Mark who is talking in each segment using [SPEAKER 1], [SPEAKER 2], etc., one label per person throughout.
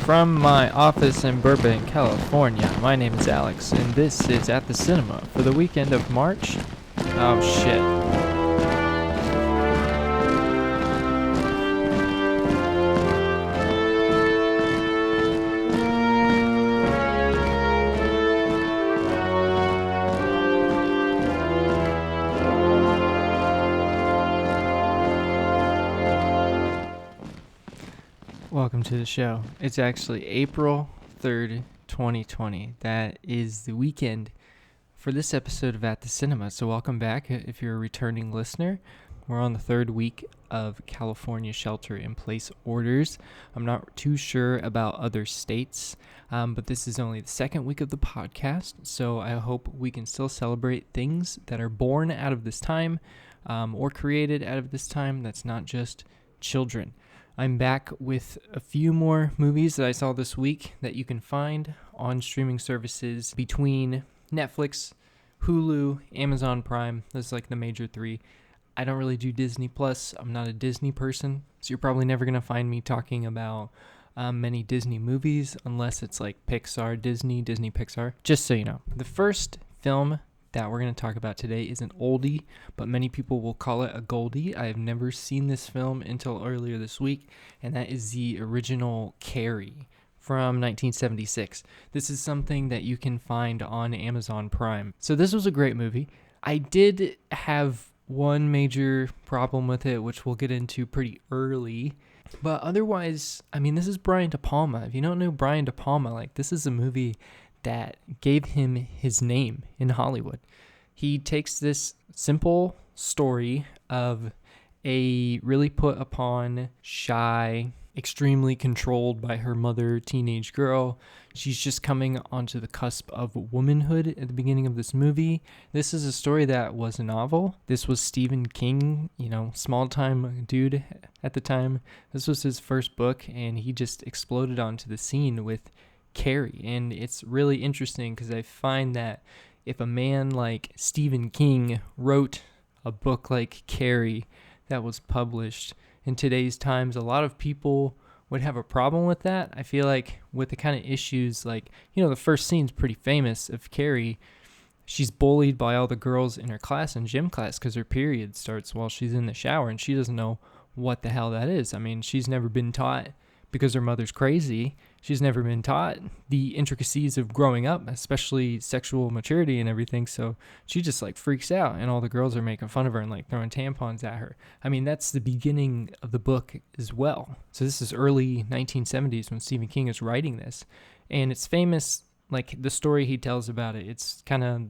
[SPEAKER 1] From my office in Burbank, California, my name is Alex, and this is At the Cinema for the weekend of March. Oh shit. Welcome to the show. It's actually April 3rd, 2020. That is the weekend for this episode of At the Cinema. So welcome back if you're a returning listener. We're on the third week of California shelter-in-place orders. I'm not too sure about other states, but this is only the second week of the podcast. So I hope we can still celebrate things that are born out of this time or created out of this time. That's not just children. I'm back with a few more movies that I saw this week that you can find on streaming services between Netflix, Hulu, Amazon Prime. Those are like the major three. I don't really do Disney Plus. I'm not a Disney person, so you're probably never going to find me talking about many Disney movies unless it's like Pixar, Disney Pixar. Just so you know, the first film that we're going to talk about today is an oldie, but many people will call it a goldie. I have never seen this film until earlier this week, and that is the original Carrie from 1976. This is something that you can find on Amazon Prime. So this was a great movie. I did have one major problem with it, which we'll get into pretty early, but otherwise, I mean, this is Brian De Palma. If you don't know Brian De Palma, like, this is a movie that gave him his name in Hollywood. He takes this simple story of a really put upon, shy, extremely controlled by her mother teenage girl. She's just coming onto the cusp of womanhood at the beginning of this movie. This is a story that was a novel. This was Stephen King, small time dude at the time. This was his first book, and he just exploded onto the scene with Carrie. And it's really interesting because I find that if a man like Stephen King wrote a book like Carrie that was published in today's times, a lot of people would have a problem with that. I feel like with the kind of issues, like, the first scene's pretty famous of Carrie. She's bullied by all the girls in her class in gym class because her period starts while she's in the shower, and she doesn't know what the hell that is. I mean, she's never been taught, because her mother's crazy, she's never been taught the intricacies of growing up, especially sexual maturity and everything. So she just freaks out, and all the girls are making fun of her and throwing tampons at her. I mean, that's the beginning of the book as well. So this is early 1970s when Stephen King is writing this, and it's famous, the story he tells about it. It's kind of,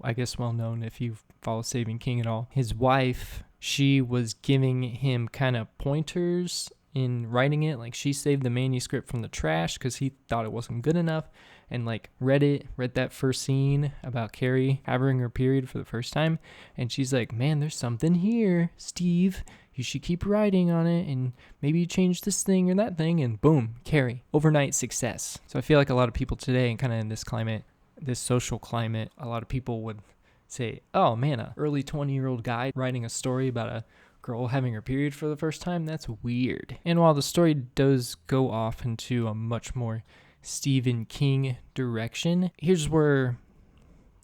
[SPEAKER 1] I guess, well known if you follow Stephen King at all. His wife, she was giving him kind of pointers in writing it. She saved the manuscript from the trash because he thought it wasn't good enough, and read that first scene about Carrie having her period for the first time, and she's like, man, there's something here, Steve, you should keep writing on it, and maybe you change this thing or that thing, and boom, Carrie, overnight success. So I feel like a lot of people today, and kind of in this climate, this social climate, a lot of people would say, oh man, a early 20-year-old guy writing a story about a girl having her period for the first time, that's weird. And while the story does go off into a much more Stephen King direction, here's where,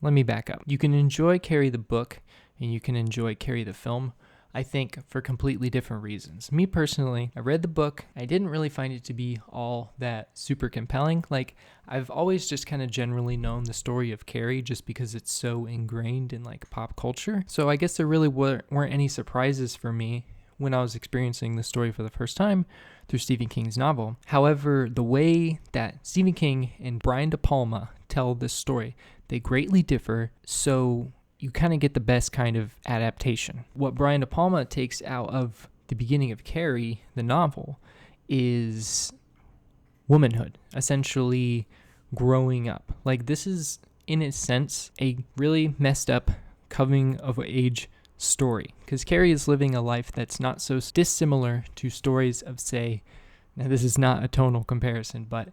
[SPEAKER 1] let me back up. You can enjoy Carrie the book, and you can enjoy Carrie the film, I think, for completely different reasons. Me personally, I read the book. I didn't really find it to be all that super compelling. I've always just kind of generally known the story of Carrie just because it's so ingrained in pop culture. So I guess there really weren't any surprises for me when I was experiencing the story for the first time through Stephen King's novel. However, the way that Stephen King and Brian De Palma tell this story, they greatly differ. So you kind of get the best kind of adaptation. What Brian De Palma takes out of the beginning of Carrie, the novel, is womanhood, essentially growing up. This is, in a sense, a really messed up coming of age story, because Carrie is living a life that's not so dissimilar to stories of, say, now this is not a tonal comparison, but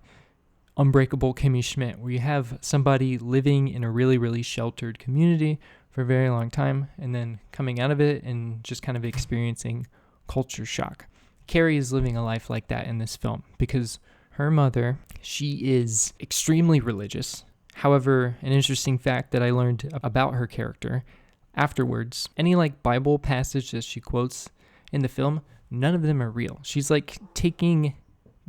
[SPEAKER 1] Unbreakable Kimmy Schmidt, where you have somebody living in a really, really sheltered community for a very long time and then coming out of it and just kind of experiencing culture shock. Carrie is living a life like that in this film because her mother, she is extremely religious. However, an interesting fact that I learned about her character afterwards, any like Bible passage that she quotes in the film, none of them are real. She's like taking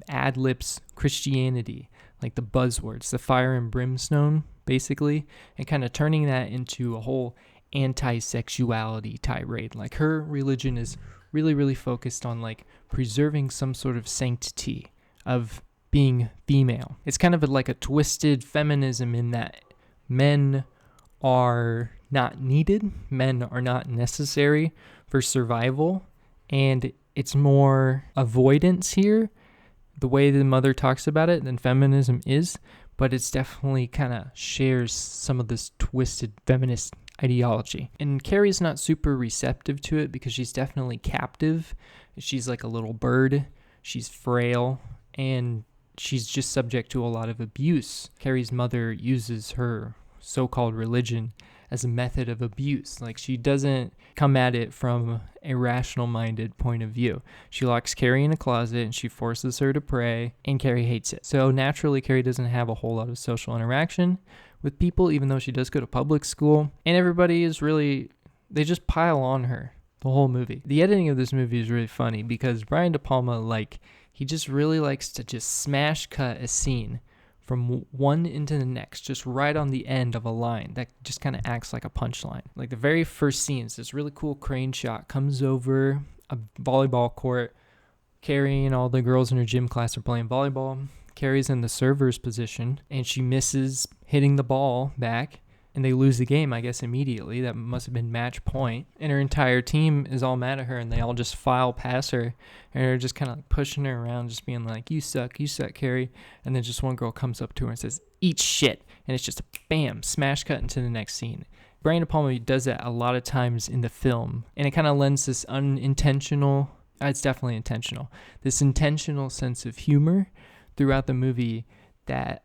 [SPEAKER 1] ad libs Christianity, like the buzzwords, the fire and brimstone, basically, and kind of turning that into a whole anti-sexuality tirade. Like her religion is really, really focused on like preserving some sort of sanctity of being female. It's kind of like a twisted feminism in that men are not needed, men are not necessary for survival, and it's more avoidance here, the way the mother talks about it, than feminism is, but it's definitely kind of shares some of this twisted feminist ideology. And Carrie's not super receptive to it because she's definitely captive. She's like a little bird. She's frail, and she's just subject to a lot of abuse. Carrie's mother uses her so-called religion as a method of abuse. Like, she doesn't come at it from a rational-minded point of view. She locks Carrie in a closet and she forces her to pray, and Carrie hates it. So naturally, Carrie doesn't have a whole lot of social interaction with people, even though she does go to public school. And everybody is really, they just pile on her the whole movie. The editing of this movie is really funny because Brian De Palma, like, he just really likes to just smash cut a scene from one into the next, just right on the end of a line that just kind of acts like a punchline. Like the very first scene is this really cool crane shot, comes over a volleyball court. Carrie and all the girls in her gym class are playing volleyball. Carrie's in the server's position, and she misses hitting the ball back, and they lose the game, I guess, immediately. That must have been match point. And her entire team is all mad at her, and they all just file past her, and they're just kind of like pushing her around, just being like, you suck, Carrie. And then just one girl comes up to her and says, eat shit. And it's just a bam, smash cut into the next scene. Brian De Palma does that a lot of times in the film, and it kind of lends this unintentional, it's definitely intentional, this intentional sense of humor throughout the movie that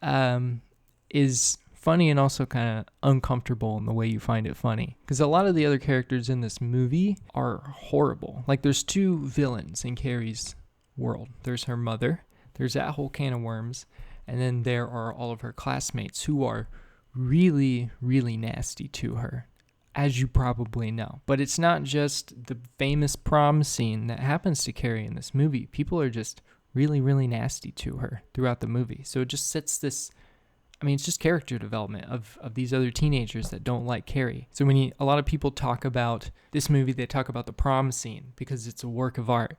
[SPEAKER 1] is funny and also kind of uncomfortable in the way you find it funny. Because a lot of the other characters in this movie are horrible. Like, there's two villains in Carrie's world. There's her mother, there's that whole can of worms, and then there are all of her classmates who are really, really nasty to her, as you probably know. But it's not just the famous prom scene that happens to Carrie in this movie. People are just really, really nasty to her throughout the movie. So it just sets this, I mean, it's just character development of these other teenagers that don't like Carrie. So when a lot of people talk about this movie, they talk about the prom scene because it's a work of art.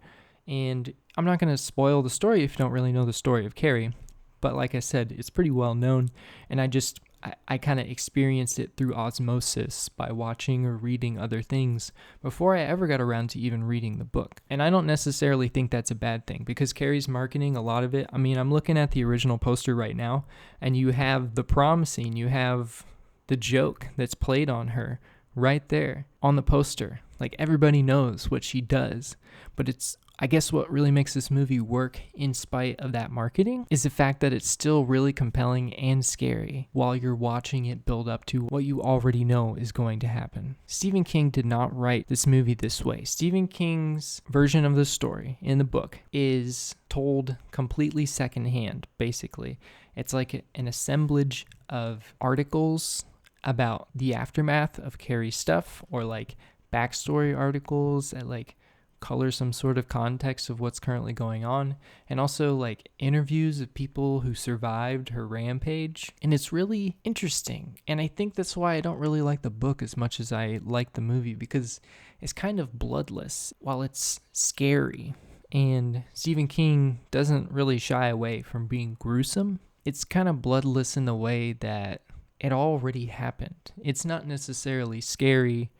[SPEAKER 1] And I'm not going to spoil the story if you don't really know the story of Carrie. But like I said, it's pretty well known. And I kind of experienced it through osmosis by watching or reading other things before I ever got around to even reading the book. And I don't necessarily think that's a bad thing because Carrie's marketing, a lot of it, I mean, I'm looking at the original poster right now, and you have the prom scene, you have the joke that's played on her right there on the poster. Like, everybody knows what she does, but it's, I guess what really makes this movie work in spite of that marketing is the fact that it's still really compelling and scary while you're watching it build up to what you already know is going to happen. Stephen King did not write this movie this way. Stephen King's version of the story in the book is told completely secondhand, basically. It's like an assemblage of articles about the aftermath of Carrie's stuff, or like backstory articles that like color some sort of context of what's currently going on, and also like interviews of people who survived her rampage. And it's really interesting, and I think that's why I don't really like the book as much as I like the movie, because it's kind of bloodless while it's scary. And Stephen King doesn't really shy away from being gruesome. It's kind of bloodless in the way that it already happened. It's not necessarily scary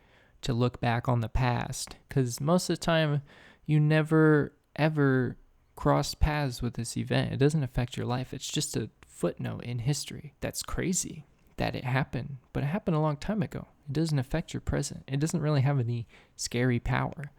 [SPEAKER 1] to look back on the past, because most of the time you never ever crossed paths with this event. It doesn't affect your life. It's just a footnote in history. That's crazy that it happened, but it happened a long time ago. It doesn't affect your present. It doesn't really have any scary power.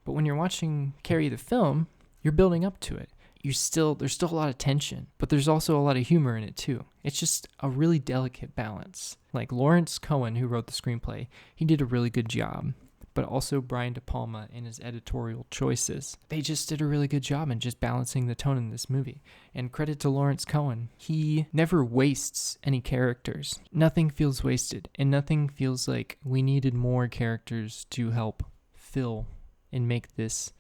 [SPEAKER 1] But when you're watching Carrie the film, you're building up to it. There's still a lot of tension, but there's also a lot of humor in it too. It's just a really delicate balance. Like Lawrence Cohen, who wrote the screenplay, he did a really good job but also Brian De Palma and his editorial choices. They just did a really good job in just balancing the tone in this movie. And credit to Lawrence Cohen. He never wastes any characters. Nothing feels wasted, and nothing feels like we needed more characters to help fill and make this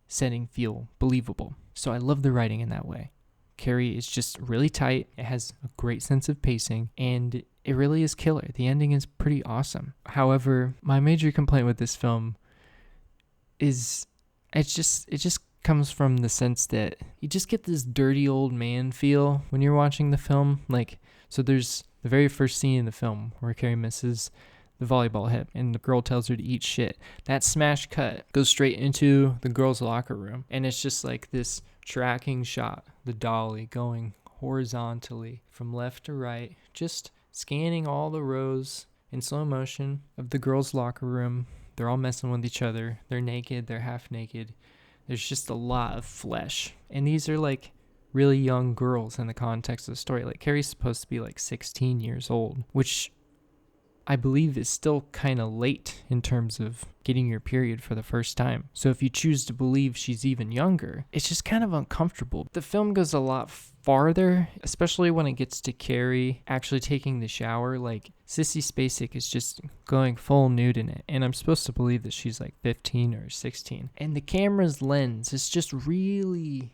[SPEAKER 1] setting feel believable. So I love the writing in that way. Carrie is just really tight. It has a great sense of pacing, and it really is killer. The ending is pretty awesome. However, my major complaint with this film is it just comes from the sense that you just get this dirty old man feel when you're watching the film. Like, so there's the very first scene in the film where Carrie misses the volleyball hit and the girl tells her to eat shit. That smash cut goes straight into the girls' locker room, and it's just like this tracking shot, the dolly going horizontally from left to right, just scanning all the rows in slow motion of the girls' locker room. They're all messing with each other. They're naked. They're half naked. There's just a lot of flesh. And these are like really young girls in the context of the story. Like, Carrie's supposed to be like 16 years old, which I believe is still kind of late in terms of getting your period for the first time. So if you choose to believe she's even younger, it's just kind of uncomfortable. The film goes a lot farther, especially when it gets to Carrie actually taking the shower. Like, Sissy Spacek is just going full nude in it, and I'm supposed to believe that she's like 15 or 16. And the camera's lens is just really...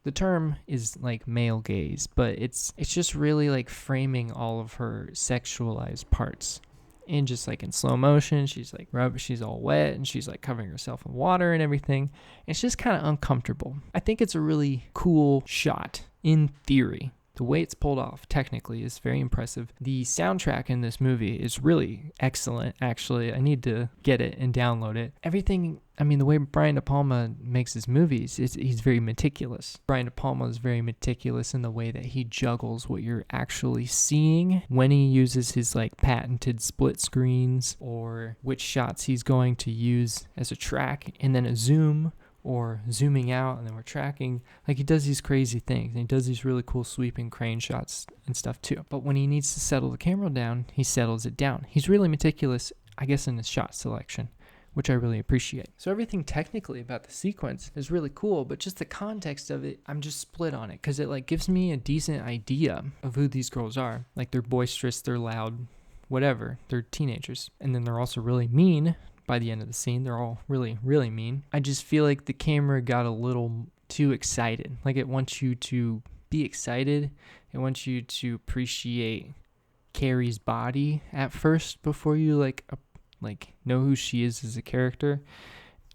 [SPEAKER 1] The term is like male gaze, but it's just really like framing all of her sexualized parts. And just like in slow motion, she's like she's all wet and she's like covering herself in water and everything. It's just kind of uncomfortable. I think it's a really cool shot in theory. The way it's pulled off technically is very impressive. The soundtrack in this movie is really excellent, actually. I need to get it and download it. Everything, I mean, the way Brian De Palma makes his movies, he's very meticulous. Brian De Palma is very meticulous in the way that he juggles what you're actually seeing when he uses his like patented split screens, or which shots he's going to use as a track, and then a zoom, or zooming out, and then we're tracking. Like, he does these crazy things, and he does these really cool sweeping crane shots and stuff too. But when he needs to settle the camera down, he settles it down. He's really meticulous, I guess, in his shot selection, which I really appreciate. So everything technically about the sequence is really cool, but just the context of it, I'm just split on it, because it like gives me a decent idea of who these girls are. Like, they're boisterous, they're loud, whatever. They're teenagers, and then they're also really mean. By the end of the scene, they're all really, really mean. I just feel like the camera got a little too excited. Like, it wants you to be excited. It wants you to appreciate Carrie's body at first before you like know who she is as a character.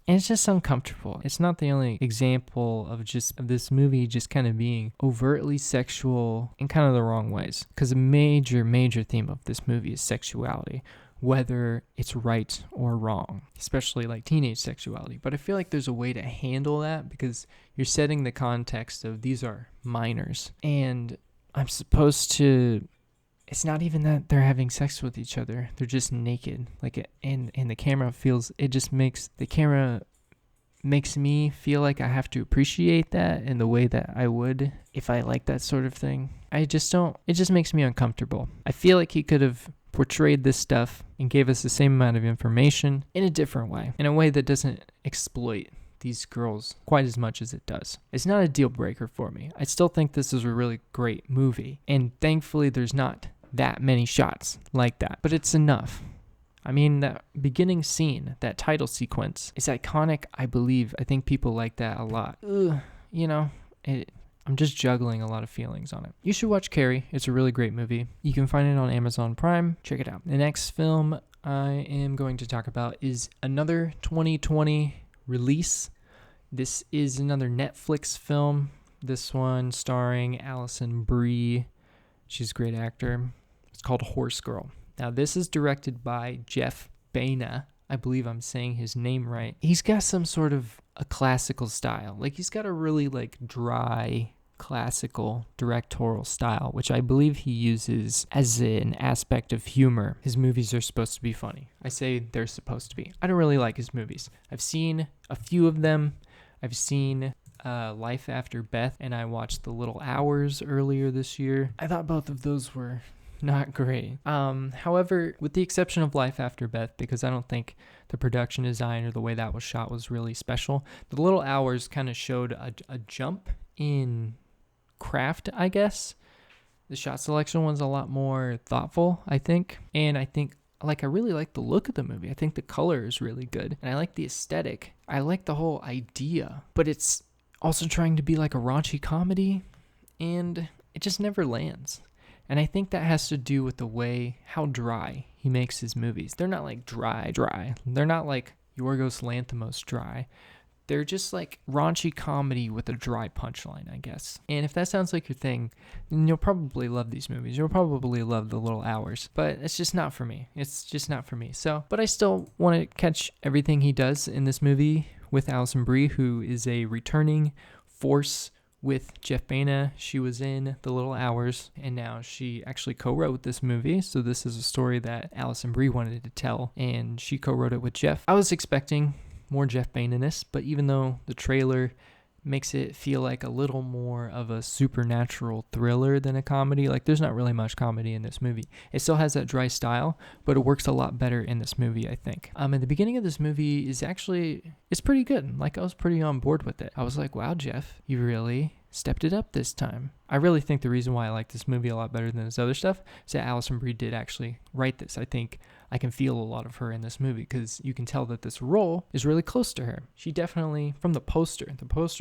[SPEAKER 1] And it's just uncomfortable. It's not the only example of this movie just kind of being overtly sexual in kind of the wrong ways. Because a major, major theme of this movie is sexuality, whether it's right or wrong, especially like teenage sexuality. But I feel like there's a way to handle that, because you're setting the context of these are minors, and I'm supposed to... It's not even that they're having sex with each other. They're just naked. Like, and the camera feels... It just makes... The camera makes me feel like I have to appreciate that in the way that I would if I like that sort of thing. I just don't... It just makes me uncomfortable. I feel like he could have portrayed this stuff and gave us the same amount of information in a different way, in a way that doesn't exploit these girls quite as much as it does. It's not a deal breaker for me. I still think this is a really great movie, and thankfully there's not that many shots like that, but it's enough. I mean, that beginning scene, that title sequence, is iconic, I believe. I think people like that a lot. I'm just juggling a lot of feelings on it. You should watch Carrie. It's a really great movie. You can find it on Amazon Prime. Check it out. The next film I am going to talk about is another 2020 release. This is another Netflix film. This one starring Alison Brie. She's a great actor. It's called Horse Girl. Now, this is directed by Jeff Baena. I believe I'm saying his name right. He's got some sort of a classical style. Like, he's got a really like dry classical directorial style, which I believe he uses as an aspect of humor. His movies are supposed to be funny. I say they're supposed to be. I don't really like his movies. I've seen a few of them. I've seen Life After Beth, and I watched The Little Hours earlier this year. I thought both of those were not great. However, with the exception of Life After Beth, because I don't think the production design or the way that was shot was really special, The Little Hours kind of showed a jump in craft, I guess. The shot selection was a lot more thoughtful, I think. And I think, I really like the look of the movie. I think the color is really good. And I like the aesthetic. I like the whole idea. But it's also trying to be like a raunchy comedy. And it just never lands. And I think that has to do with the way, how dry he makes his movies. They're not like dry. They're not like Yorgos Lanthimos dry. They're just like raunchy comedy with a dry punchline, I guess. And if that sounds like your thing, then you'll probably love these movies. You'll probably love The Little Hours. But it's just not for me. It's just not for me. But I still want to catch everything he does in this movie with Alison Brie, who is a returning force with Jeff Baena. She was in The Little Hours, and now she actually co-wrote this movie. So this is a story that Alison Brie wanted to tell, and she co-wrote it with Jeff. I was expecting more Jeff Baena-ness, but even though the trailer makes it feel like a little more of a supernatural thriller than a comedy, like there's not really much comedy in this movie. It still has that dry style, but it works a lot better in this movie, I think. And the beginning of this movie is it's pretty good. Like I was pretty on board with it. I was like, wow, Jeff, you really stepped it up this time. I really think the reason why I like this movie a lot better than this other stuff is that Alison Brie did actually write this. I think I can feel a lot of her in this movie because you can tell that this role is really close to her. She definitely, from the poster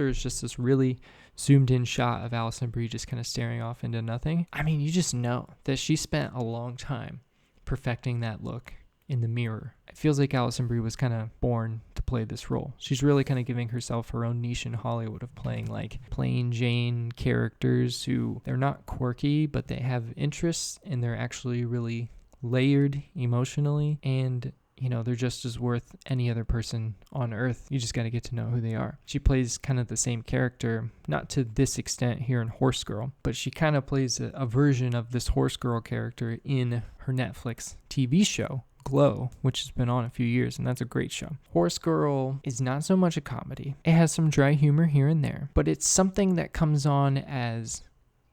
[SPEAKER 1] is just this really zoomed in shot of Alison Brie just kind of staring off into nothing. I mean, you just know that she spent a long time perfecting that look in the mirror. It feels like Alison Brie was kind of born to play this role. She's really kind of giving herself her own niche in Hollywood of playing like plain Jane characters who they're not quirky, but they have interests and they're actually really layered emotionally, and they're just as worth any other person on earth. You just got to get to know who they are. She plays kind of the same character, not to this extent here in Horse Girl, but she kind of plays a version of this Horse Girl character in her Netflix TV show Glow, which has been on a few years, and that's a great show. Horse Girl is not so much a comedy. It has some dry humor here and there, but it's something that comes on as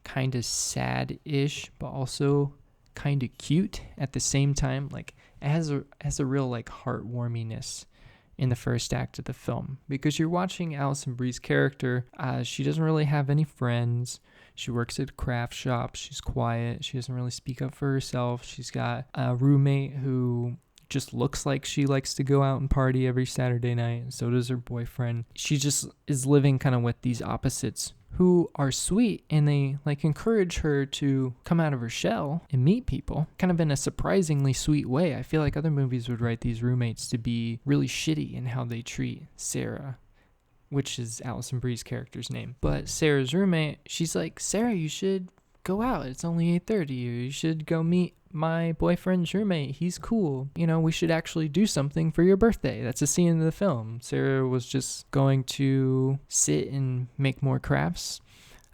[SPEAKER 1] kind of sad-ish, but also kind of cute at the same time. Like it has a real like heartwarminess in the first act of the film because you're watching Alison Brie's character. She doesn't really have any friends. She works at a craft shop. She's quiet. She doesn't really speak up for herself. She's got a roommate who just looks like she likes to go out and party every Saturday night, and so does her boyfriend. She just is living kind of with these opposites who are sweet, and they like encourage her to come out of her shell and meet people kind of in a surprisingly sweet way. I feel like other movies would write these roommates to be really shitty in how they treat Sarah, which is Alison Brie's character's name. But Sarah's roommate, she's like, Sarah, you should go out. It's only 8:30. You should go meet my boyfriend's roommate. He's cool. We should actually do something for your birthday. That's a scene in the film. Sarah was just going to sit and make more crafts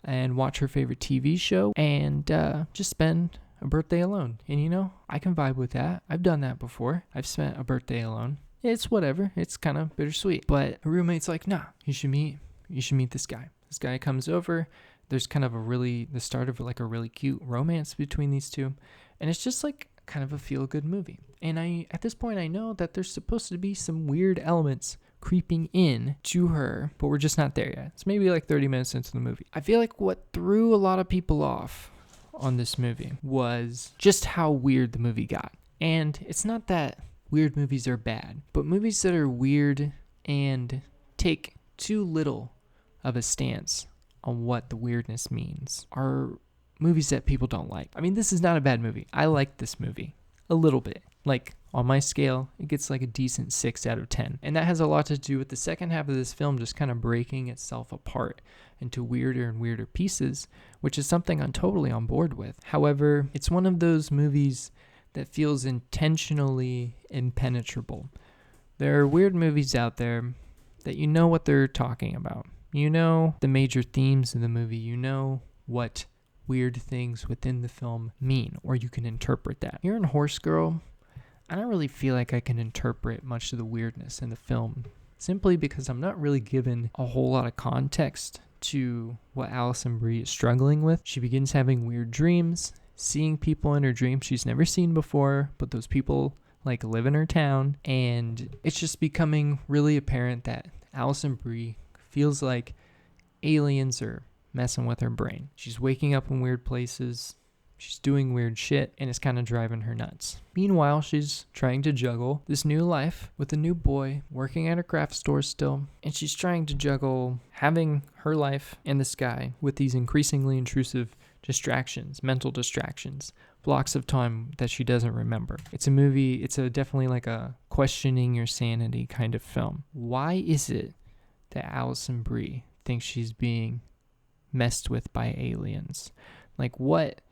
[SPEAKER 1] and watch her favorite TV show and just spend a birthday alone. And I can vibe with that. I've done that before. I've spent a birthday alone. It's whatever. It's kind of bittersweet. But her roommate's like, nah, you should meet this guy. This guy comes over. There's kind of the start of like a really cute romance between these two. And it's just like kind of a feel-good movie. And at this point, I know that there's supposed to be some weird elements creeping in to her, but we're just not there yet. It's maybe like 30 minutes into the movie. I feel like what threw a lot of people off on this movie was just how weird the movie got. And it's not that weird movies are bad, but movies that are weird and take too little of a stance on what the weirdness means are movies that people don't like. I mean, this is not a bad movie. I like this movie a little bit. Like, on my scale, it gets like a decent 6 out of 10. And that has a lot to do with the second half of this film just kind of breaking itself apart into weirder and weirder pieces, which is something I'm totally on board with. However, it's one of those movies that feels intentionally impenetrable. There are weird movies out there that you know what they're talking about. You know the major themes of the movie. You know what weird things within the film mean, or you can interpret that. Here in Horse Girl, I don't really feel like I can interpret much of the weirdness in the film, simply because I'm not really given a whole lot of context to what Alison Brie is struggling with. She begins having weird dreams, seeing people in her dreams she's never seen before, but those people like live in her town. And it's just becoming really apparent that Alison Brie feels like aliens are messing with her brain. She's waking up in weird places. She's doing weird shit, and it's kind of driving her nuts. Meanwhile, she's trying to juggle this new life with a new boy, working at a craft store still, and she's trying to juggle having her life in the sky with these increasingly intrusive distractions, mental distractions, blocks of time that she doesn't remember. It's a movie, definitely like a questioning your sanity kind of film. Why is it that Alison Brie thinks she's being messed with by aliens? Like, what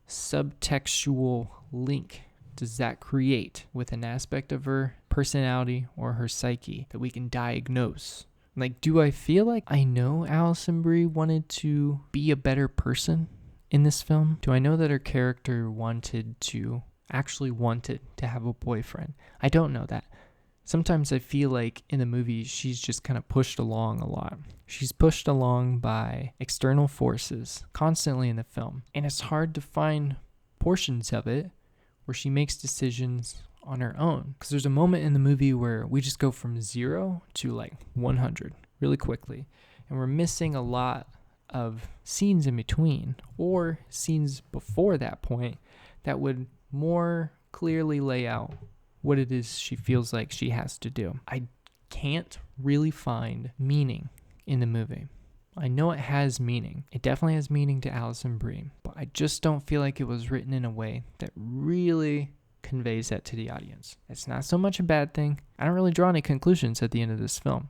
[SPEAKER 1] subtextual link does that create with an aspect of her personality or her psyche that we can diagnose? Like, do I feel like I know Alison Brie wanted to be a better person in this film? Do I know that her character wanted to have a boyfriend? I don't know that. Sometimes I feel like in the movie, she's just kind of pushed along a lot. She's pushed along by external forces constantly in the film. And it's hard to find portions of it where she makes decisions on her own. Because there's a moment in the movie where we just go from 0 to like 100 really quickly. And we're missing a lot of scenes in between or scenes before that point that would more clearly lay out what it is she feels like she has to do. I can't really find meaning in the movie. I know it has meaning. It definitely has meaning to Alison Brie, but I just don't feel like it was written in a way that really conveys that to the audience. It's not so much a bad thing. I don't really draw any conclusions at the end of this film.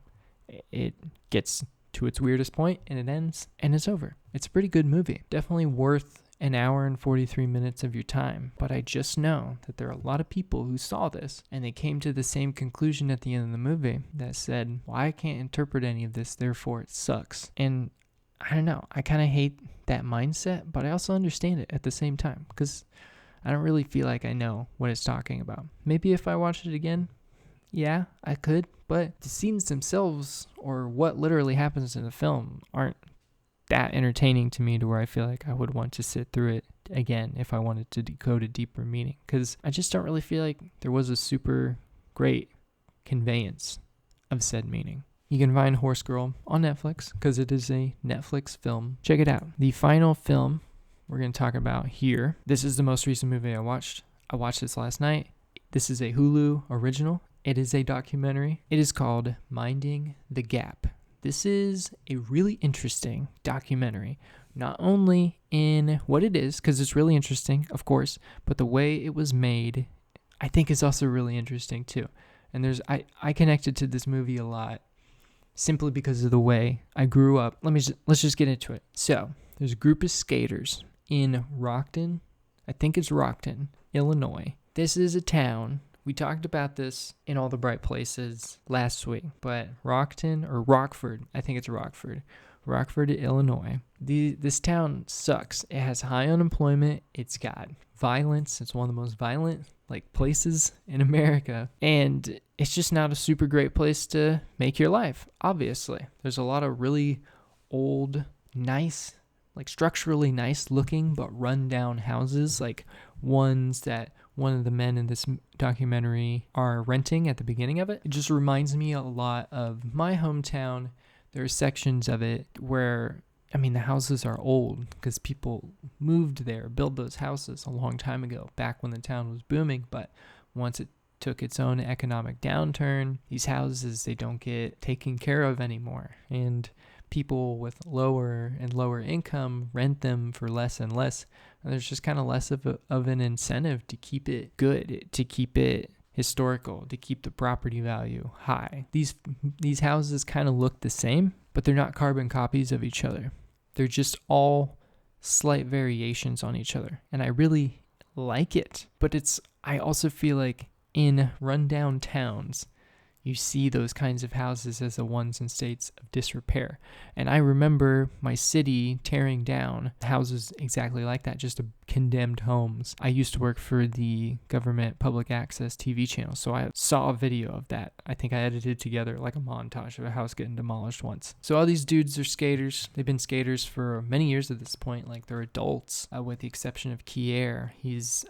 [SPEAKER 1] It gets to its weirdest point and it ends and it's over. It's a pretty good movie. Definitely worth an hour and 43 minutes of your time. But I just know that there are a lot of people who saw this and they came to the same conclusion at the end of the movie that said, well, I can't interpret any of this, therefore it sucks. And I don't know, I kind of hate that mindset, but I also understand it at the same time because I don't really feel like I know what it's talking about. Maybe if I watched it again, yeah, I could, but the scenes themselves or what literally happens in the film aren't that entertaining to me to where I feel like I would want to sit through it again if I wanted to decode a deeper meaning, because I just don't really feel like there was a super great conveyance of said meaning. You can find Horse Girl on Netflix because it is a Netflix film. Check it out. The final film we're going to talk about here, this is the most recent movie I watched. I watched this last night. This is a Hulu original. It is a documentary. It is called Minding the Gap. This is a really interesting documentary, not only in what it is, because it's really interesting, of course, but the way it was made, I think is also really interesting too. And I connected to this movie a lot simply because of the way I grew up. Let's just get into it. So there's a group of skaters in Rockton, I think it's Rockton, Illinois. This is a town. We talked about this in All the Bright Places last week, but Rockton or Rockford, I think it's Rockford, Illinois. This town sucks. It has high unemployment. It's got violence. It's one of the most violent places in America, and it's just not a super great place to make your life. Obviously, there's a lot of really old, nice, structurally nice looking but run down houses, like ones that one of the men in this documentary are renting at the beginning of it. It just reminds me a lot of my hometown. There are sections of it where, the houses are old because people moved there, built those houses a long time ago, back when the town was booming. But once it took its own economic downturn, these houses, they don't get taken care of anymore. And people with lower and lower income rent them for less and less. And there's just kind of less of an incentive to keep it good, to keep it historical, to keep the property value high. These houses kind of look the same, but they're not carbon copies of each other. They're just all slight variations on each other. And I really like it. But I also feel like in rundown towns, you see those kinds of houses as the ones in states of disrepair. And I remember my city tearing down houses exactly like that, just condemned homes. I used to work for the government public access TV channel, so I saw a video of that. I think I edited together like a montage of a house getting demolished once. So all these dudes are skaters. They've been skaters for many years at this point, like they're adults, with the exception of Kier. He's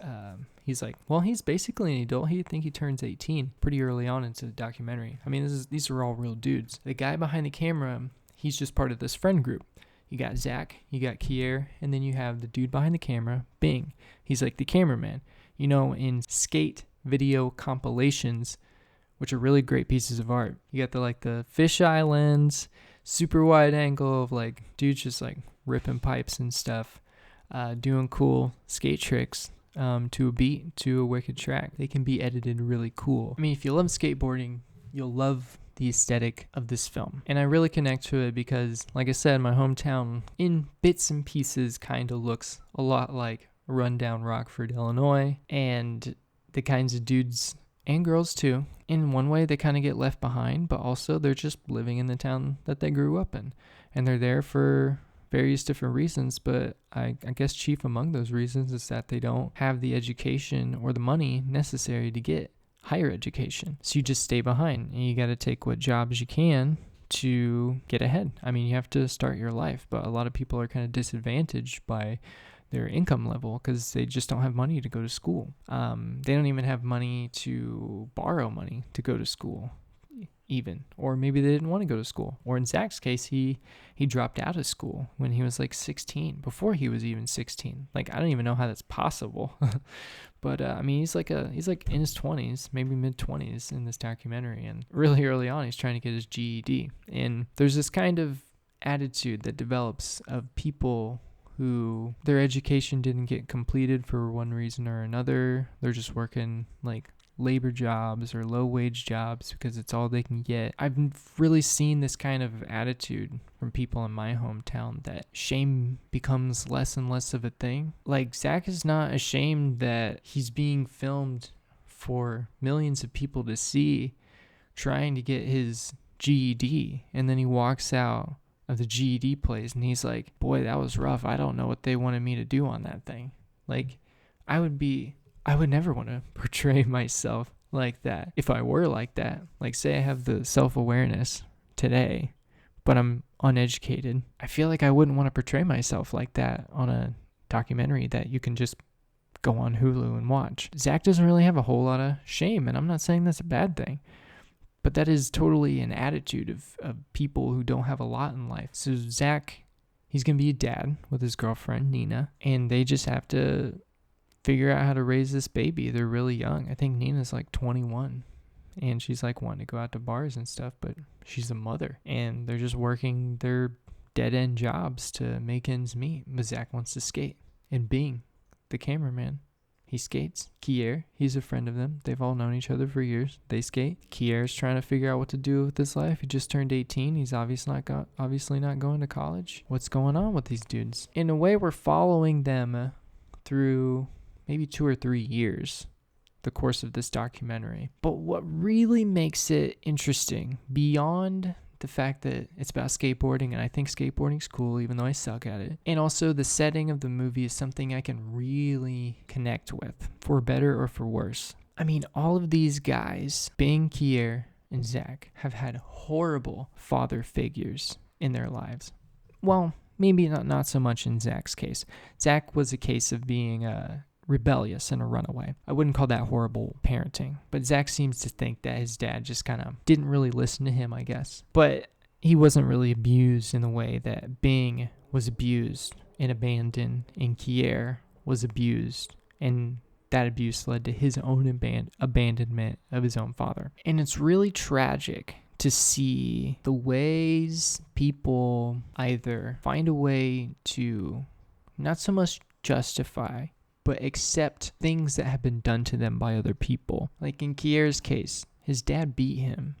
[SPEAKER 1] like, well, he's basically an adult. I think he turns 18 pretty early on into the documentary. I mean, these are all real dudes. The guy behind the camera, he's just part of this friend group. You got Zach, you got Kier, and then you have the dude behind the camera, Bing. He's like the cameraman. You know, in skate video compilations, which are really great pieces of art, you got the fisheye lens, super wide angle of like dudes just like ripping pipes and stuff, doing cool skate tricks. To a beat, to a wicked track. They can be edited really cool. I mean, if you love skateboarding, you'll love the aesthetic of this film. And I really connect to it because, like I said, my hometown, in bits and pieces, kind of looks a lot like rundown Rockford, Illinois. And the kinds of dudes and girls, too. In one way, they kind of get left behind, but also they're just living in the town that they grew up in. And they're there for various different reasons, but I guess chief among those reasons is that they don't have the education or the money necessary to get higher education. So you just stay behind and you got to take what jobs you can to get ahead. I mean, you have to start your life, but a lot of people are kind of disadvantaged by their income level because they just don't have money to go to school. They don't even have money to borrow money to go to school. Even, or maybe they didn't want to go to school, or in Zach's case, he dropped out of school when he was like 16, before he was even 16. Like, I don't even know how that's possible. But I mean, he's like in his 20s, maybe mid 20s in this documentary, and really early on he's trying to get his GED. And there's this kind of attitude that develops of people who their education didn't get completed for one reason or another. They're just working like labor jobs or low wage jobs because it's all they can get. I've really seen this kind of attitude from people in my hometown that shame becomes less and less of a thing. Like, Zach is not ashamed that he's being filmed for millions of people to see trying to get his GED, and then he walks out of the GED place and he's like, boy, that was rough. I don't know what they wanted me to do on that thing. Like, I would never want to portray myself like that if I were like that. Like, say I have the self-awareness today, but I'm uneducated. I feel like I wouldn't want to portray myself like that on a documentary that you can just go on Hulu and watch. Zach doesn't really have a whole lot of shame, and I'm not saying that's a bad thing. But that is totally an attitude of people who don't have a lot in life. So Zach, he's going to be a dad with his girlfriend, Nina, and they just have to figure out how to raise this baby. They're really young. I think Nina's like 21 and she's like wanting to go out to bars and stuff, but she's a mother and they're just working their dead-end jobs to make ends meet. But Zach wants to skate, and Bing, the cameraman, he skates. Kier, he's a friend of them. They've all known each other for years. They skate. Kier's trying to figure out what to do with his life. He just turned 18. He's obviously not going to college. What's going on with these dudes? In a way, we're following them through maybe 2 or 3 years, the course of this documentary. But what really makes it interesting, beyond the fact that it's about skateboarding, and I think skateboarding's cool, even though I suck at it, and also the setting of the movie is something I can really connect with, for better or for worse. I mean, all of these guys, Bing, Kier, and Zach, have had horrible father figures in their lives. Well, maybe not so much in Zach's case. Zach was a case of being rebellious and a runaway. I wouldn't call that horrible parenting, but Zach seems to think that his dad just kind of didn't really listen to him, I guess. But he wasn't really abused in the way that Bing was abused and abandoned, and Kier was abused, and that abuse led to his own abandonment of his own father. And it's really tragic to see the ways people either find a way to not so much justify, but accept things that have been done to them by other people. Like in Kier's case, his dad beat him,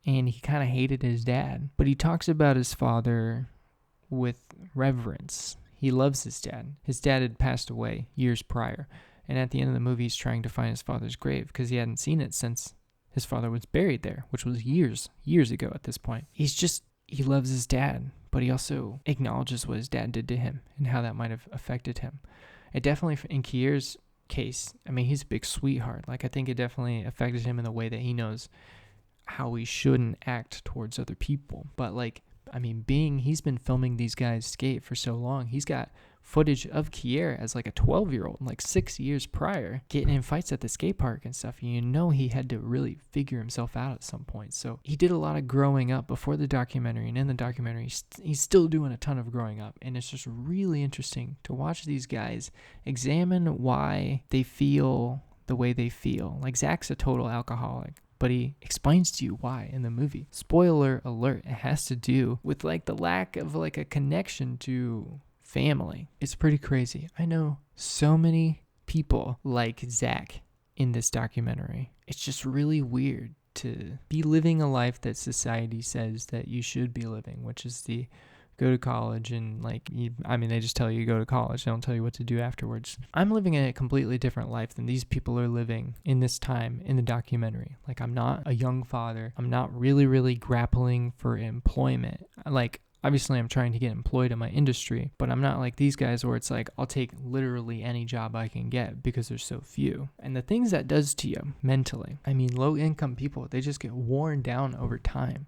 [SPEAKER 1] and he kind of hated his dad. But he talks about his father with reverence. He loves his dad. His dad had passed away years prior, and at the end of the movie, he's trying to find his father's grave because he hadn't seen it since his father was buried there, which was years ago at this point. He loves his dad, but he also acknowledges what his dad did to him and how that might have affected him. It definitely, in Kier's case, I mean, he's a big sweetheart. Like, I think it definitely affected him in the way that he knows how he shouldn't act towards other people. But like, I mean, he's been filming these guys skate for so long. He's got footage of Kier as like a 12-year-old, like 6 years prior, getting in fights at the skate park and stuff. You know, he had to really figure himself out at some point. So he did a lot of growing up before the documentary, and in the documentary, he's still doing a ton of growing up. And it's just really interesting to watch these guys examine why they feel the way they feel. Like, Zach's a total alcoholic, but he explains to you why in the movie. Spoiler alert, it has to do with like the lack of like a connection to family. It's pretty crazy. I know so many people like Zach in this documentary. It's just really weird to be living a life that society says that you should be living, which is the go to college and like, they just tell you go to college. They don't tell you what to do afterwards. I'm living a completely different life than these people are living in this time in the documentary. Like, I'm not a young father. I'm not really grappling for employment. Like, obviously I'm trying to get employed in my industry, but I'm not like these guys where it's like, I'll take literally any job I can get because there's so few. And the things that does to you mentally, I mean, low income people, they just get worn down over time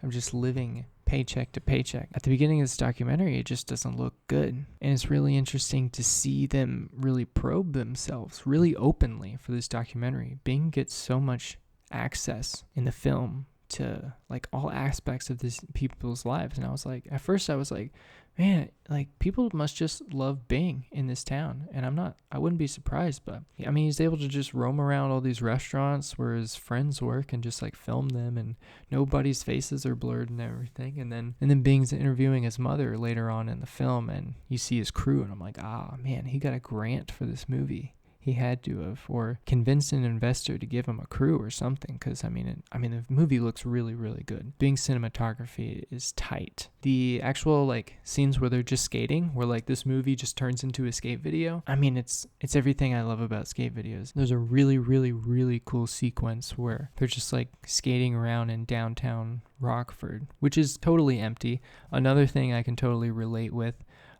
[SPEAKER 1] of just living paycheck to paycheck. At the beginning of this documentary, it just doesn't look good. And it's really interesting to see them really probe themselves really openly for this documentary. Bing gets so much access in the film to like all aspects of these people's lives. And at first I was like, man, like people must just love Bing in this town. And I wouldn't be surprised, but I mean, he's able to just roam around all these restaurants where his friends work and just like film them, and nobody's faces are blurred and everything. And then Bing's interviewing his mother later on in the film, and you see his crew, and I'm like, man, he got a grant for this movie. He had to have, or convinced an investor to give him a crew or something, because I mean the movie looks really good. Bing's cinematography is tight. The actual like scenes where they're just skating, where like this movie just turns into a skate video, I mean it's everything I love about skate videos. There's a really cool sequence where they're just like skating around in downtown Rockford, which is totally empty. Another thing I can totally relate with.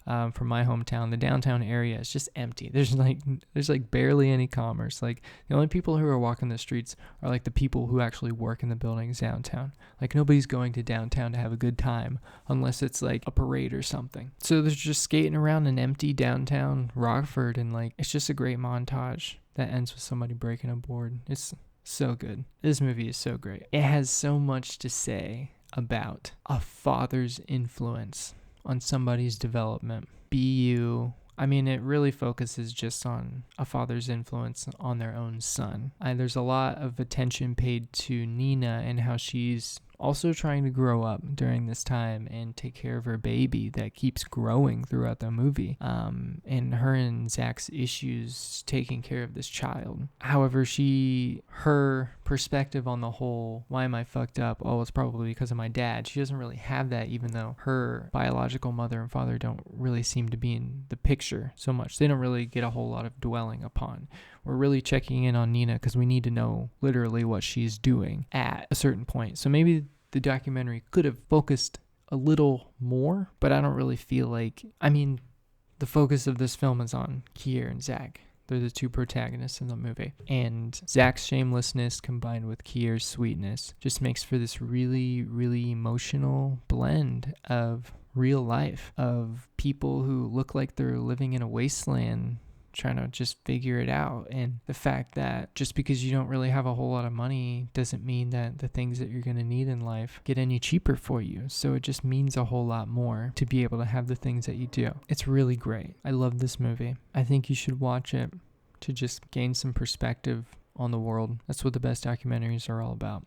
[SPEAKER 1] From my hometown, the downtown area is just empty. There's like barely any commerce. Like, the only people who are walking the streets are like the people who actually work in the buildings downtown. Like, nobody's going to downtown to have a good time unless it's like a parade or something. So they're just skating around in empty downtown Rockford, and like it's just a great montage that ends with somebody breaking a board. It's so good. This movie is so great. It has so much to say about a father's influence on somebody's development. I mean, it really focuses just on a father's influence on their own son. There's a lot of attention paid to Nina and how she's also trying to grow up during this time and take care of her baby that keeps growing throughout the movie. And her and Zach's issues taking care of this child. However, her perspective on the whole, why am I fucked up? Oh, it's probably because of my dad. She doesn't really have that, even though her biological mother and father don't really seem to be in the picture so much. They don't really get a whole lot of dwelling upon. We're really checking in on Nina because we need to know literally what she's doing at a certain point. So maybe the documentary could have focused a little more, but I don't really feel like, the focus of this film is on Kier and Zach. They're the two protagonists in the movie. And Zach's shamelessness combined with Kier's sweetness just makes for this really emotional blend of real life, of people who look like they're living in a wasteland trying to just figure it out. And the fact that just because you don't really have a whole lot of money doesn't mean that the things that you're going to need in life get any cheaper for you. So it just means a whole lot more to be able to have the things that you do. It's really great. I love this movie. I think you should watch it to just gain some perspective on the world. That's what the best documentaries are all about.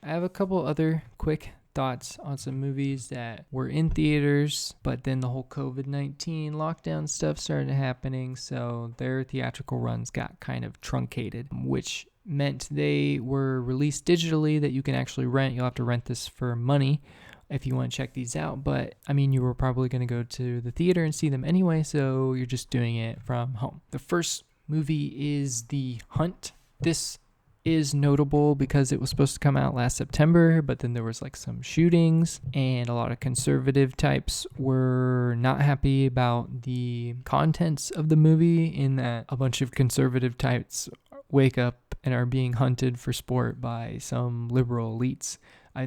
[SPEAKER 1] I have a couple other quick thoughts on some movies that were in theaters, but then the whole COVID-19 lockdown stuff started happening, so their theatrical runs got kind of truncated, which meant they were released digitally that you can actually rent. You'll have to rent this for money if you want to check these out, but you were probably going to go to the theater and see them anyway, so you're just doing it from home. The first movie is The Hunt. This is notable because it was supposed to come out last September, but then there was like some shootings, and a lot of conservative types were not happy about the contents of the movie, in that a bunch of conservative types wake up and are being hunted for sport by some liberal elites.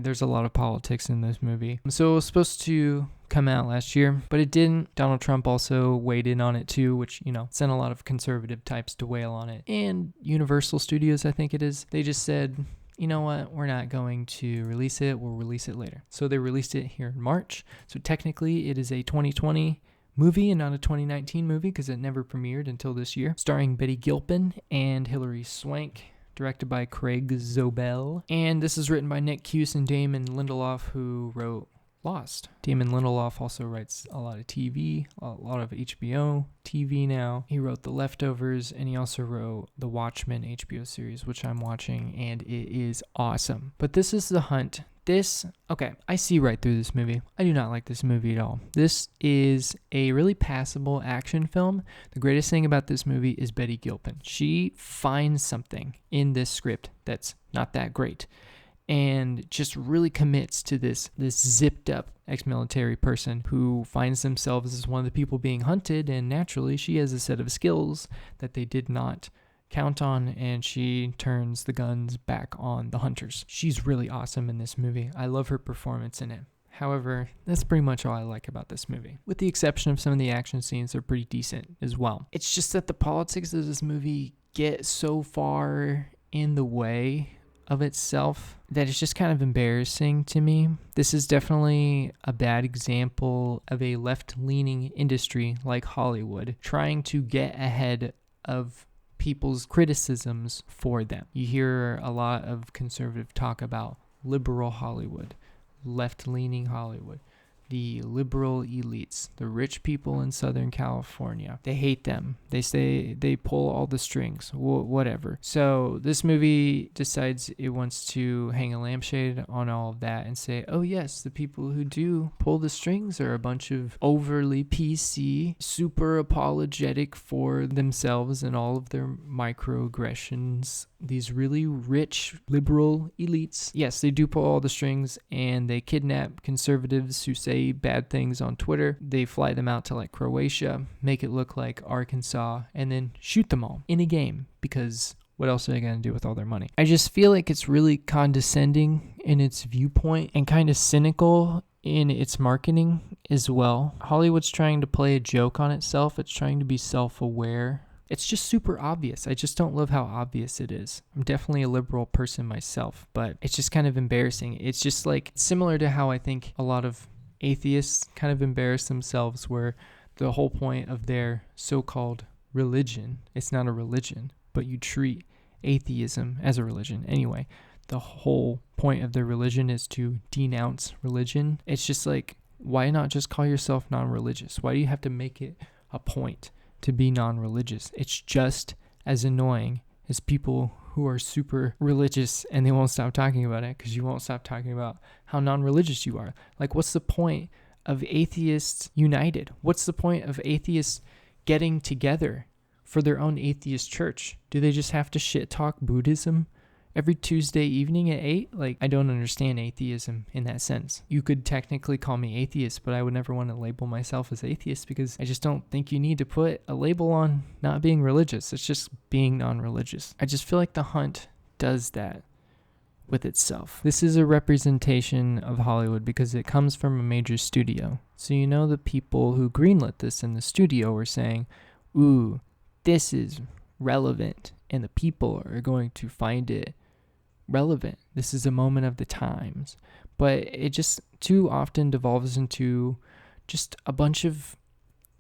[SPEAKER 1] There's a lot of politics in this movie. So it was supposed to come out last year, but it didn't. Donald Trump also weighed in on it too, which, sent a lot of conservative types to wail on it. And Universal Studios, I think it is, they just said, you know what, we're not going to release it. We'll release it later. So they released it here in March. So technically it is a 2020 movie and not a 2019 movie because it never premiered until this year. Starring Betty Gilpin and Hilary Swank. Directed by Craig Zobel. And this is written by Nick Cuse and Damon Lindelof, who wrote Lost. Damon Lindelof also writes a lot of TV, a lot of HBO TV now. He wrote The Leftovers, and he also wrote The Watchmen HBO series, which I'm watching, and it is awesome. But this is The Hunt. I see right through this movie. I do not like this movie at all. This is a really passable action film. The greatest thing about this movie is Betty Gilpin. She finds something in this script that's not that great, and just really commits to this zipped up ex-military person who finds themselves as one of the people being hunted, and naturally she has a set of skills that they did not count on, and she turns the guns back on the hunters. She's really awesome in this movie. I love her performance in it. However, that's pretty much all I like about this movie. With the exception of some of the action scenes, they're pretty decent as well. It's just that the politics of this movie get so far in the way of itself that it's just kind of embarrassing to me. This is definitely a bad example of a left-leaning industry like Hollywood trying to get ahead of people's criticisms for them. You hear a lot of conservative talk about liberal Hollywood, left-leaning Hollywood, the liberal elites, the rich people in Southern California. They hate them. They say they pull all the strings, whatever. So this movie decides it wants to hang a lampshade on all of that and say, oh yes, the people who do pull the strings are a bunch of overly PC, super apologetic for themselves and all of their microaggressions. These really rich liberal elites, yes, they do pull all the strings, and they kidnap conservatives who say bad things on Twitter. They fly them out to like Croatia, make it look like Arkansas, and then shoot them all in a game, because what else are they going to do with all their money? I just feel like it's really condescending in its viewpoint and kind of cynical in its marketing as well. Hollywood's trying to play a joke on itself. It's trying to be self-aware. It's just super obvious. I just don't love how obvious it is. I'm definitely a liberal person myself, but it's just kind of embarrassing. It's just like similar to how I think a lot of atheists kind of embarrass themselves, where the whole point of their so-called religion, it's not a religion, but you treat atheism as a religion. Anyway, the whole point of their religion is to denounce religion. It's just like, why not just call yourself non-religious? Why do you have to make it a point to be non-religious? It's just as annoying as people who are super religious and they won't stop talking about it because you won't stop talking about how non-religious you are. Like, what's the point of atheists united? What's the point of atheists getting together for their own atheist church? Do they just have to shit talk Buddhism every Tuesday evening at 8? Like, I don't understand atheism in that sense. You could technically call me atheist, but I would never want to label myself as atheist because I just don't think you need to put a label on not being religious. It's just being non-religious. I just feel like The Hunt does that with itself. This is a representation of Hollywood because it comes from a major studio. So you know the people who greenlit this in the studio were saying, ooh, this is relevant, and the people are going to find it relevant. This is a moment of the times. But it just too often devolves into just a bunch of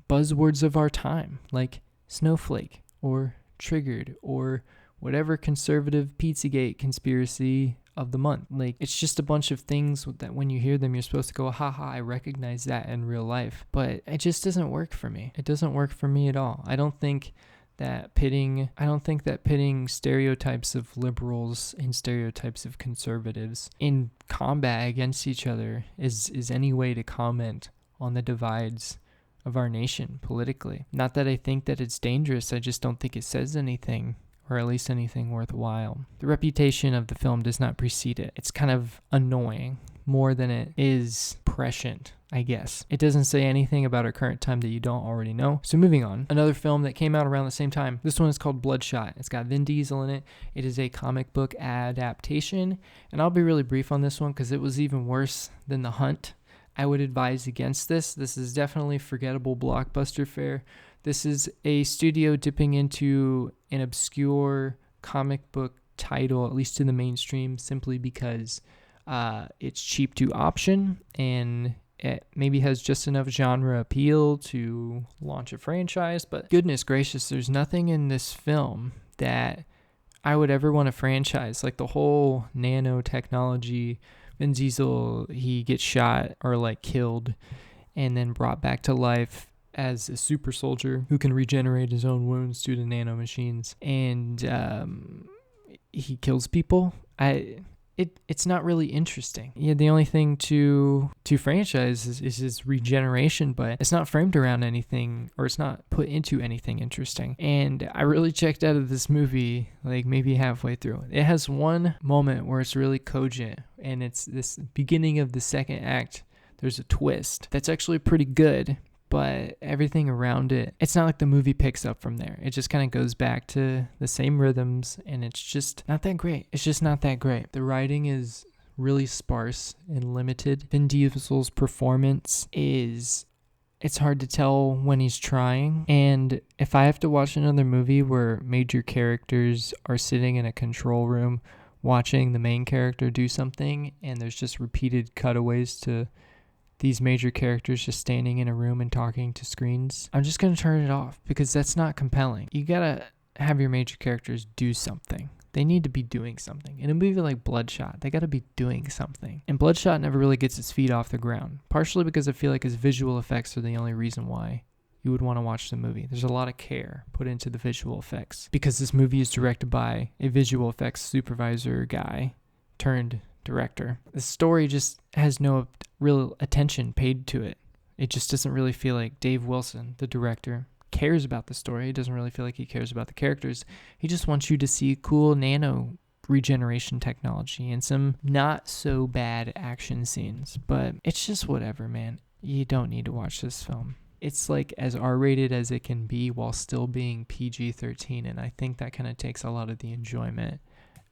[SPEAKER 1] buzzwords of our time, like snowflake or triggered or whatever conservative Pizzagate conspiracy of the month. Like, it's just a bunch of things that when you hear them, you're supposed to go, haha, I recognize that in real life. But it just doesn't work for me. It doesn't work for me at all. I don't think that pitting stereotypes of liberals and stereotypes of conservatives in combat against each other is any way to comment on the divides of our nation politically. Not that I think that it's dangerous, I just don't think it says anything or at least anything worthwhile. The reputation of the film does not precede it. It's kind of annoying more than it is prescient, I guess. It doesn't say anything about our current time that you don't already know. So moving on, another film that came out around the same time. This one is called Bloodshot. It's got Vin Diesel in it. It is a comic book adaptation, and I'll be really brief on this one because it was even worse than The Hunt. I would advise against this. This is definitely forgettable blockbuster fare. This is a studio dipping into an obscure comic book title, at least in the mainstream, simply because it's cheap to option and it maybe has just enough genre appeal to launch a franchise. But goodness gracious, there's nothing in this film that I would ever want to franchise. Like the whole nanotechnology, Vin Diesel, he gets shot or like killed and then brought back to life as a super soldier who can regenerate his own wounds due to nanomachines. And he kills people. It's not really interesting. Yeah, the only thing to franchise is his regeneration, but it's not framed around anything, or it's not put into anything interesting. And I really checked out of this movie like maybe halfway through. It has one moment where it's really cogent, and it's this beginning of the second act. There's a twist that's actually pretty good, but everything around it, it's not like the movie picks up from there. It just kind of goes back to the same rhythms, and it's just not that great. It's just not that great. The writing is really sparse and limited. Vin Diesel's performance it's hard to tell when he's trying. And if I have to watch another movie where major characters are sitting in a control room watching the main character do something, and there's just repeated cutaways to these major characters just standing in a room and talking to screens, I'm just going to turn it off because that's not compelling. You got to have your major characters do something. They need to be doing something. In a movie like Bloodshot, they got to be doing something. And Bloodshot never really gets its feet off the ground, partially because I feel like his visual effects are the only reason why you would want to watch the movie. There's a lot of care put into the visual effects because this movie is directed by a visual effects supervisor guy turned director. The story just has no real attention paid to it. It just doesn't really feel like Dave Wilson, the director, cares about the story. It doesn't really feel like he cares about the characters. He just wants you to see cool nano regeneration technology and some not so bad action scenes. But it's just whatever, man. You don't need to watch this film. It's like as R-rated as it can be while still being PG-13, and I think that kind of takes a lot of the enjoyment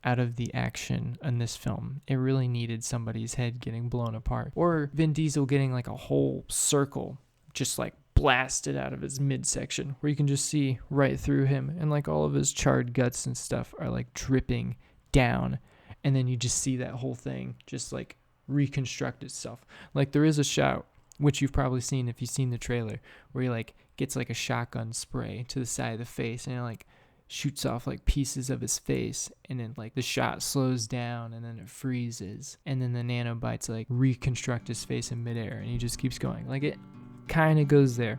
[SPEAKER 1] out of the action in this film. It really needed somebody's head getting blown apart, or Vin Diesel getting like a whole circle just like blasted out of his midsection where you can just see right through him, and like all of his charred guts and stuff are like dripping down, and then you just see that whole thing just like reconstruct itself. Like there is a shot, which you've probably seen if you've seen the trailer, where he like gets like a shotgun spray to the side of the face, and it like shoots off like pieces of his face, and then like the shot slows down, and then it freezes, and then the nanobites like reconstruct his face in midair, and he just keeps going. Like it kind of goes there,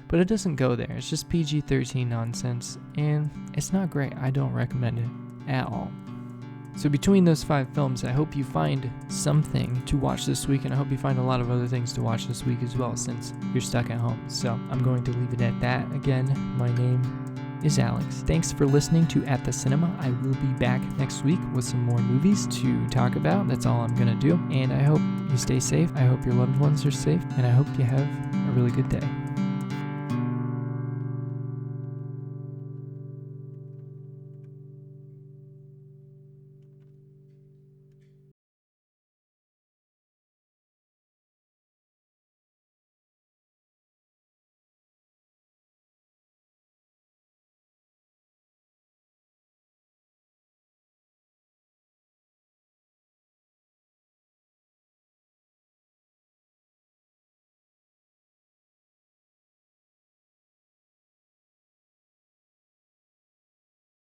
[SPEAKER 1] but it doesn't go there. It's just PG-13 nonsense, and it's not great. I don't recommend it at all. So between those 5 films, I hope you find something to watch this week, and I hope you find a lot of other things to watch this week as well, since you're stuck at home. So I'm going to leave it at that. Again, my name is Alex. Thanks for listening to At the Cinema. I will be back next week with some more movies to talk about. That's all I'm going to do. And I hope you stay safe. I hope your loved ones are safe. And I hope you have a really good day.